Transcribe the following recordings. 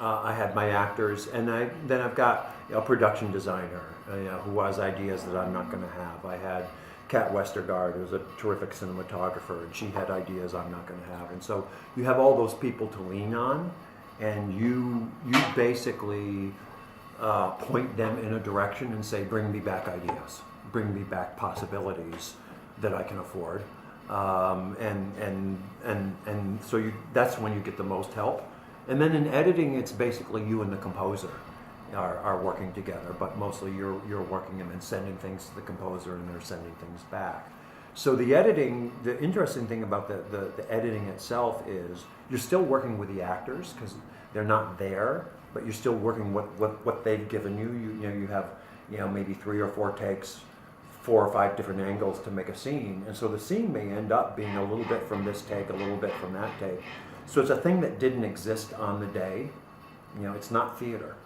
I had my actors, and then I've got a production designer who has ideas that I'm not going to have. I had Kat Westergaard, who's a terrific cinematographer, and she had ideas I'm not going to have. And so you have all those people to lean on, and you basically point them in a direction and say, bring me back ideas, bring me back possibilities that I can afford. And so that's when you get the most help. And then in editing, it's basically you and the composer are working together, but mostly you're working and then sending things to the composer, and they're sending things back. So the editing, the interesting thing about the editing itself is you're still working with the actors because they're not there, but you're still working what they've given you. You have maybe 3 or 4 takes, 4 or 5 different angles to make a scene, and so the scene may end up being a little bit from this take, a little bit from that take. So it's a thing that didn't exist on the day. It's not theater,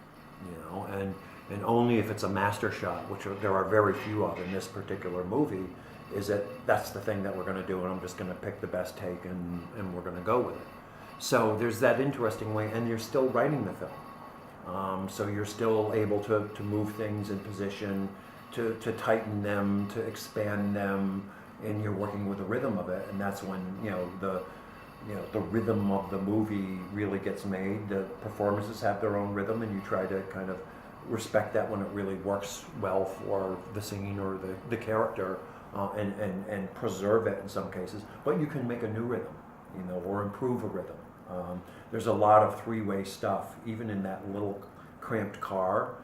and only if it's a master shot, which there are very few of in this particular movie, is that's the thing that we're going to do, and I'm just going to pick the best take and we're going to go with it. So there's that interesting way, and you're still writing the film. So you're still able to move things in position, to tighten them, to expand them, and you're working with the rhythm of it, and that's when the rhythm of the movie really gets made. The performances have their own rhythm, and you try to kind of respect that when it really works well for the scene or the character, and preserve it in some cases. But you can make a new rhythm, or improve a rhythm. There's a lot of 3-way stuff, even in that little cramped car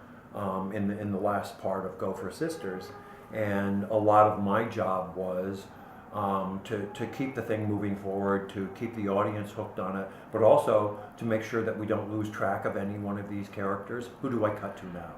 in the last part of Go for Sisters. And a lot of my job was to keep the thing moving forward, to keep the audience hooked on it, but also to make sure that we don't lose track of any one of these characters. Who do I cut to now?